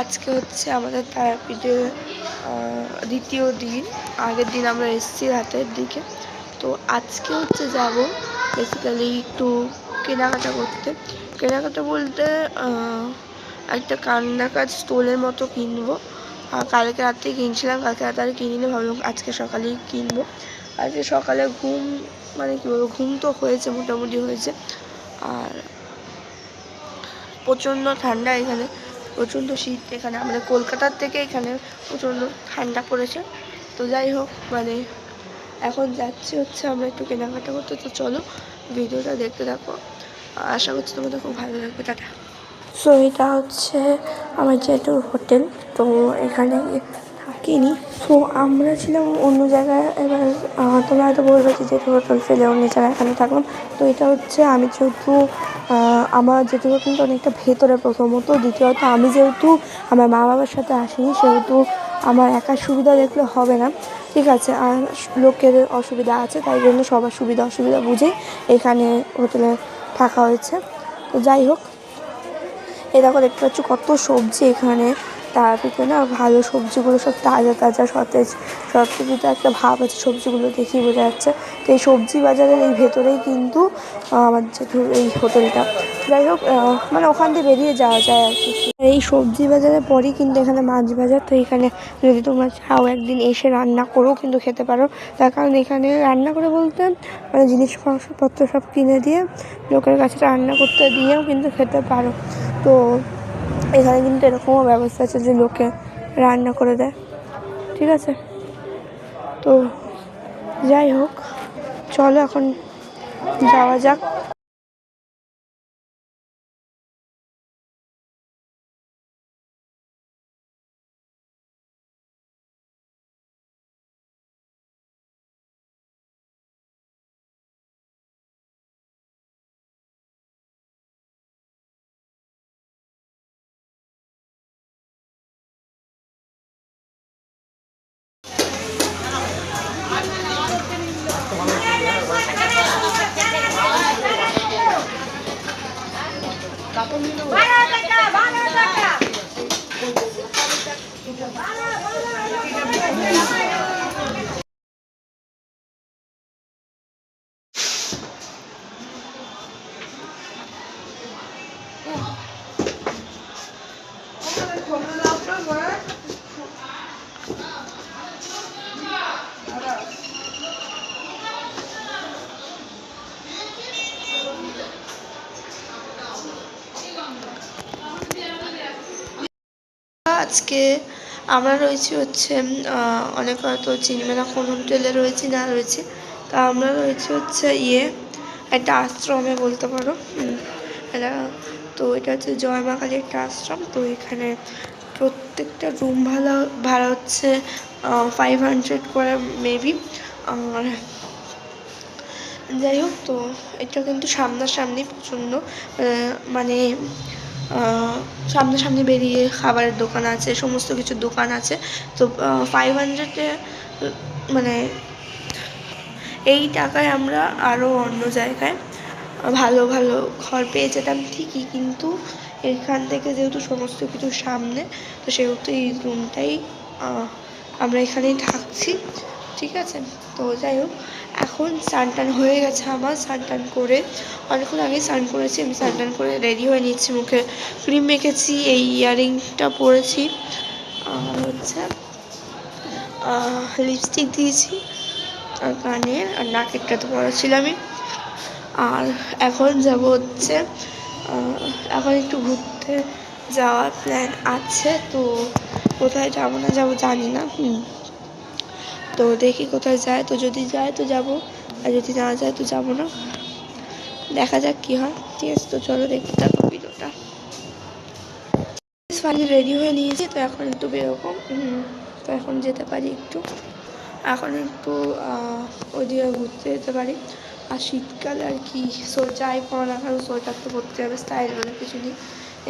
আজকে হচ্ছে আমাদের তারাপীঠের দ্বিতীয় দিন। আগের দিন আমরা এসেছি রাতের দিকে, তো আজকে হচ্ছে যাব বেসিক্যালি একটু কেনাকাটা করতে। কেনাকাটা বলতে একটা কান্না কাজ স্টোলের মতো কিনবো। কালকে রাত্রে কিনছিলাম, কালকে রাতে আর কিনিনি, ভাবলাম আজকে সকালেই কিনবো। আজকে সকালে ঘুম মানে কী বলবো, ঘুম তো হয়েছে, মোটামুটি হয়েছে। আর প্রচণ্ড ঠান্ডা এখানে, প্রচণ্ড শীত এখানে, আমাদের কলকাতার থেকে এখানে প্রচণ্ড ঠান্ডা পড়েছে। তো যাই হোক, মানে এখন যাচ্ছি হচ্ছে আমরা একটু কেনাকাটা করতে। তো চলো ভিডিওটা দেখতে থাকো, আশা করছি তোমাদের খুব ভালো লাগবে। টাটা। সো এটা হচ্ছে আমার জেঠুর হোটেল, তো এখানে থাকিনি। সো আমরা ছিলাম অন্য জায়গায়। এবার তোমরা হয়তো বলবে যে জেঠুর হোটেল ফেলে অন্য জায়গায় এখানে থাকলাম। তো এটা হচ্ছে আমি যেহেতু আমার জেঠুর হোটেলটা অনেকটা ভেতরে প্রথমত, দ্বিতীয়ত আমি যেহেতু আমার মা বাবার সাথে আসিনি, সেহেতু আমার একার সুবিধা দেখলে হবে না, ঠিক আছে। আর লোকের অসুবিধা আছে, তাই জন্য সবার সুবিধা অসুবিধা বুঝেই এখানে হোটেলে থাকা হয়েছে। তো যাই হোক, এই দেখো দেখতে পাচ্ছ কত সবজি এখানে। তারপরে না ভালো সবজিগুলো সব তাজা তাজা সতেজ, সব কিছুতে একটা ভাব আছে, সবজিগুলো দেখেই বোঝা যাচ্ছে। তো এই সবজি বাজারের এই ভেতরেই কিন্তু আমার যেহেতু এই হোটেলটা। যাই হোক, মানে ওখান দিয়ে বেরিয়ে যাওয়া যায় আর কি। এই সবজি বাজারের পরেই কিন্তু এখানে মাছ বাজার। তো এখানে যদি তোমরা চাও একদিন এসে রান্না করেও কিন্তু খেতে পারো, তার কারণ এখানে রান্না করে বলতে মানে জিনিসপত্র সব কিনে দিয়ে লোকের কাছে রান্না করতে দিয়েও কিন্তু খেতে পারো। তো এখানে কিন্তু এরকমও ব্যবস্থা আছে যে লোকে রান্না করে দেয়, ঠিক আছে। তো যাই হোক, চলো এখন যাওয়া যাক। আজকে আমরা রয়েছি হচ্ছে অনেক হয়তো চিনবে না কোন হোটেলে রয়েছি না রয়েছি। তা আমরা রয়েছি হচ্ছে একটা আশ্রমে বলতে পারো। এটা তো এটা হচ্ছে জয় মা কালী একটা আশ্রম। তো এখানে প্রত্যেকটা রুম ভাড়া হচ্ছে 500 করে মেবি। আর যাই হোক, তো এটা কিন্তু সামনাসামনি প্রচণ্ড, মানে সামনাসামনি বেরিয়ে খাবারের দোকান আছে, সমস্ত কিছু দোকান আছে। তো 500-এ মানে এই টাকায় আমরা আরও অন্য জায়গায় ভালো ভালো ঘর পেয়ে যেতাম ঠিকই, কিন্তু এখান থেকে যেহেতু সমস্ত কিছু সামনে, তো সেহেতু এই রুমটাই আমরা এখানেই থাকছি, ঠিক আছে। তো যাই হোক, এখন স্নান টান হয়ে গেছে আমার। স্নান টান করে অনেকক্ষণ আগেই স্নান করেছি আমি। স্নান টান করে রেডি হয়ে নিচ্ছি, মুখে ক্রিম মেখেছি, এই ইয়াররিংটা পরেছি, আর হচ্ছে লিপস্টিক দিয়েছি, আর কানের আর নাকেরটা তো পরেছিলামই। আর এখন যাব হচ্ছে এখন একটু ঘুরতে যাওয়ার প্ল্যান আছে। তো কোথায় যাবো না যাবো জানি না, তো দেখি কোথায় যায়। তো যদি যায় তো যাব, আর যদি না যায় তো যাব না, দেখা যাক কী হয়, ঠিক আছে। তো চলো দেখতে থাকো ভিডিওটা। ফাইনালি রেডি হয়ে নিয়েছি, তো এখন একটু বেরোবো। তো এখন যেতে পারি একটু, এখন একটু ওইদিকে ঘুরতে যেতে পারি। আর শীতকালে আর কি যাই পড়ো না কারণ সোয়েটার তো পরতে হবে, স্টাইল বলে কিছু নেই।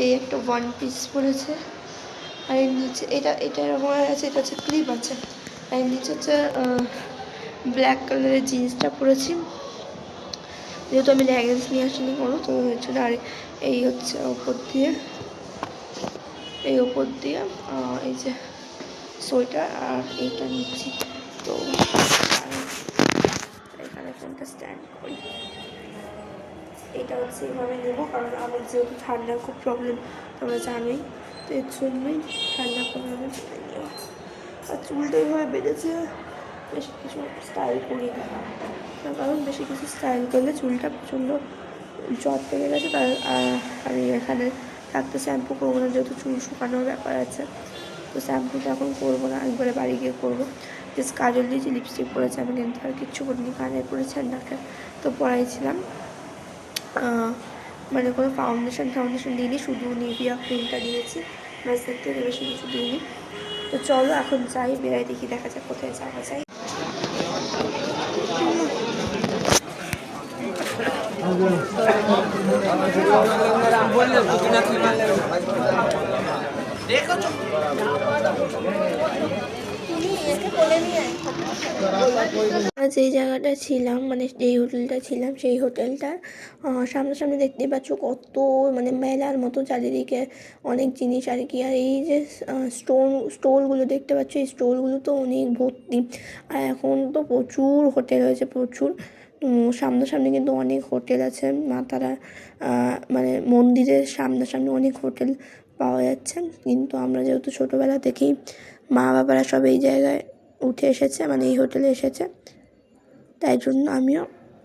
এই একটা ওয়ান পিস পরেছে, আর এর নিচে এটা এরকম আছে, এটা হচ্ছে ক্লিপ আছে। আর এর নিচে হচ্ছে ব্ল্যাক কালারের জিন্সটা পরেছি, যেহেতু আমি লেগিংস নিয়ে আসিনি কোনো, তো ওই জন্য। আর এই হচ্ছে ওপর দিয়ে এই ওপর দিয়ে এই যে সোয়েটার আর এইটা নিচ্ছি। তো এখানে ফোনটা স্ট্যান্ড করি, এটা হচ্ছে এইভাবে নেবো, কারণ আমার যেহেতু ঠান্ডার খুব প্রবলেম তোমরা জানোই, তো এর জন্যই ঠান্ডা প্রবলেমের জন্য নেওয়া। আর চুলটা এইভাবে বেঁধেছে, বেশি কিছু স্টাইল করি না, কারণ বেশি কিছু স্টাইল করলে চুলটা প্রচণ্ড জট পেকে গেছে। তার আমি এখানে থাকতে শ্যাম্পু করবো না, যেহেতু চুল শুকানোর ব্যাপার আছে। তো শ্যাম্পুটা এখন করবো না, একবারে বাড়ি গিয়ে করবো। জাস্ট কাজল দিয়েছি, লিপস্টিক পরেছি, আমি কিন্তু আর কিচ্ছু করিনি, কানে পরেছি আর নাকে তো পরাইছিলাম। মানে কোনো ফাউন্ডেশন দিইনি, শুধু নিভিয়া ক্রিমটা দিয়েছি, ম্যাসের থেকে বেশি কিছু দিইনি। তো চলো এখন যাই, বেড়াই, দেখি দেখা যাক কোথায় যাওয়া যায়। যেই জায়গাটা ছিলাম, মানে যেই হোটেলটা ছিলাম, সেই হোটেলটার সামনাসামনি দেখতেই পাচ্ছ কত মানে মেলার মতো চারিদিকে অনেক জিনিস আর কি। আর এই যে স্টলগুলো দেখতে পাচ্ছ, এই স্টলগুলো তো অনেক ভর্তি। আর এখন তো প্রচুর হোটেল হয়েছে, প্রচুর। সামনাসামনি কিন্তু অনেক হোটেল আছে, মা তারা মানে মন্দিরের সামনাসামনি অনেক হোটেল পাওয়া যাচ্ছে। কিন্তু আমরা যেহেতু ছোটোবেলা থেকেই মা বাবারা সব এই জায়গায় উঠে এসেছে, মানে এই হোটেলে এসেছে, তাই জন্য আমিও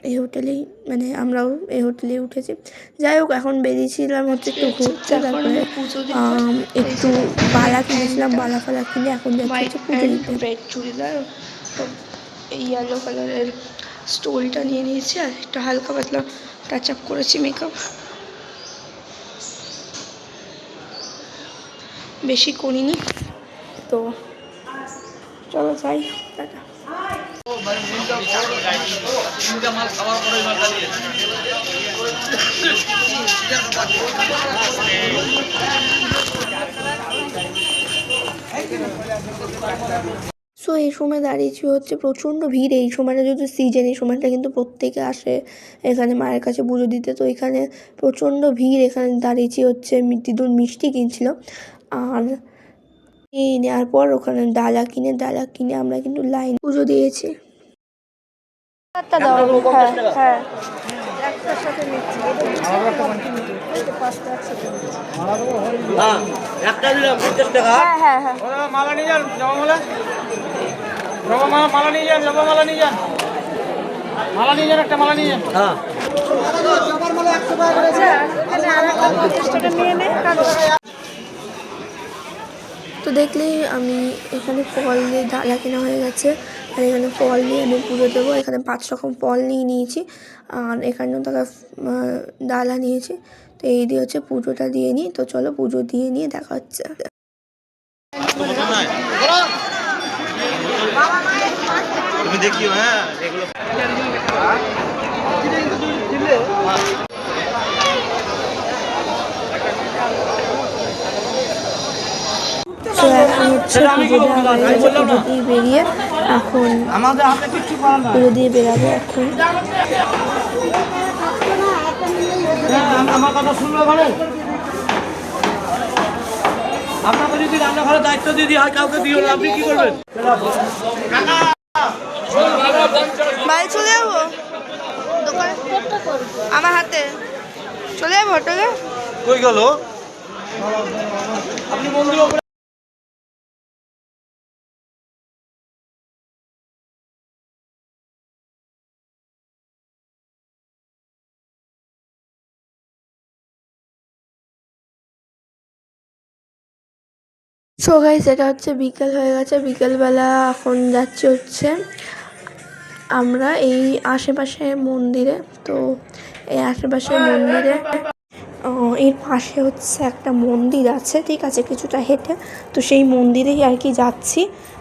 এই হোটেলেই, মানে আমরাও এই হোটেলেই উঠেছি। যাই হোক, এখন বেরিয়েছিলাম হচ্ছে একটু ঘুরতে, তারপরে একটু বালা কিনেছিলাম, বালা ফালা কিনে এখন যাচ্ছি হচ্ছে পুজো দিতে। রেড চুড়িদার, এই ইয়েলো কালারের স্টোলটা নিয়ে নিয়েছি, আর একটু হালকা পাতলা টাচ আপ করেছি, মেকআপ বেশি করিনি। তো চলো যাই, টাটা। সো এই সময় দাঁড়িয়েছি হচ্ছে প্রচণ্ড ভিড়, এই সময়টা যেহেতু সিজন, এই সময়টা কিন্তু প্রত্যেকে আসে এখানে মায়ের কাছে পুজো দিতে। তো এখানে প্রচণ্ড ভিড়, এখানে দাঁড়িয়েছি হচ্ছে দিদুন মিষ্টি কিনছিল, আর এই নেওয়ার পর ওখানে ডালা কিনে আমরা কিন্তু লাইন পুজো দিয়েছি। হ্যাঁ একটার সাথে নিচ্ছি, হ্যাঁ মালা নিয়ে যান, মালা নিয়ে যান, মালা নিয়ে যান, মালা নিয়ে যান, একটা মালা নিয়ে যান। হ্যাঁ তো দেখলেই আমি এখানে ফল দিয়ে ডালা কেনা হয়ে গেছে, আর এখানে ফল দিয়ে আমি পুজো দেবো। এখানে 5 রকম ফল নিয়ে নিয়েছি, আর এখানেও তারা ডালা নিয়েছি। তো এই দিয়ে হচ্ছে পুজোটা দিয়ে নিই। তো চলো পুজো দিয়ে নিয়ে দেখা হচ্ছে। তুমি দেখিও, হ্যাঁ এগুলো তো এখন হচ্ছে পুজো দিয়ে বেরিয়ে, এখন পুজো দিয়ে বেরাবো এখন। আমার কথা শুনবে ভালো, আপনাকে যদি রান্নাঘরের দায়িত্ব দিয়ে হয় কাউকে দিও না, আপনি কি করবেন? বাড়ি চলে যাবো, দোকানে আমার হাতে চলে যাবো হোটেলে। কই গেল আপনি মন্দির উপরে? সো গাইস, এটা হচ্ছে বিকেল হয়ে গেছে, বিকেলবেলা এখন যাচ্ছি হচ্ছে আমরা এই আশেপাশে মন্দিরে। তো এই আশেপাশে মন্দিরে এর পাশে হচ্ছে একটা মন্দির আছে, ঠিক আছে, কিছুটা হেঁটে। তো সেই মন্দিরেই আর কি যাচ্ছি।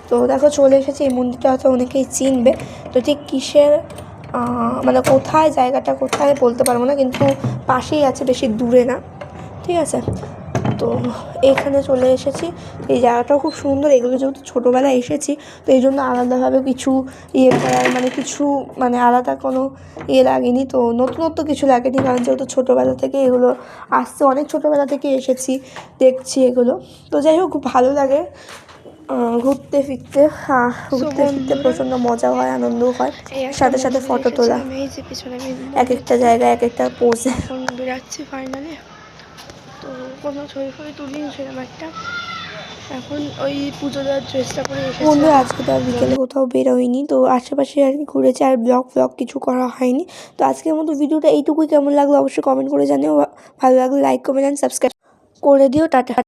তো দেখো চলে এসেছি, এই মন্দিরটা হয়তো অনেকেই চিনবে। তো ঠিক কিসের মানে কোথায়, জায়গাটা কোথায় বলতে পারবো না, কিন্তু পাশেই আছে, বেশি দূরে না, ঠিক আছে। তো এখানে চলে এসেছি। এই জায়গাটাও খুব সুন্দর। এগুলো যেহেতু ছোটোবেলায় এসেছি, তো এই জন্য আলাদাভাবে কিছু ইয়ে করার মানে কিছু মানে আলাদা কোনো ইয়ে লাগেনি, তো নতুনত্ব কিছু লাগেনি, কারণ যেহেতু ছোটোবেলা থেকে এগুলো আসছে, অনেক ছোটোবেলা থেকে এসেছি, দেখছি এগুলো। তো যাই হোক, খুব ভালো লাগে ঘুরতে ফিরতে প্রচণ্ড মজা হয়, আনন্দও হয়, সাথে সাথে ফটো তোলা, এক একটা জায়গায় এক একটা পোজে। এখন বেরাচ্ছি ফাইনালি। তো কোনো ছবি ফবি তুলিনি সেরকম একটা। এখন ওই পুজো দেওয়ার ড্রেসটা পরে এসেছি। বন্ধুরা, আজকে তো আর বিকেলে কোথাও বেরোয়নি, তো আশেপাশে আর কি ঘুরেছি, আর ব্লগ কিছু করা হয়নি। তো আজকের মতো ভিডিওটা এইটুকুই। কেমন লাগলো অবশ্যই কমেন্ট করে জানিও। ভালো লাগলে লাইক কমেন্ট অ্যান্ড সাবস্ক্রাইব করে দিও। টাটা।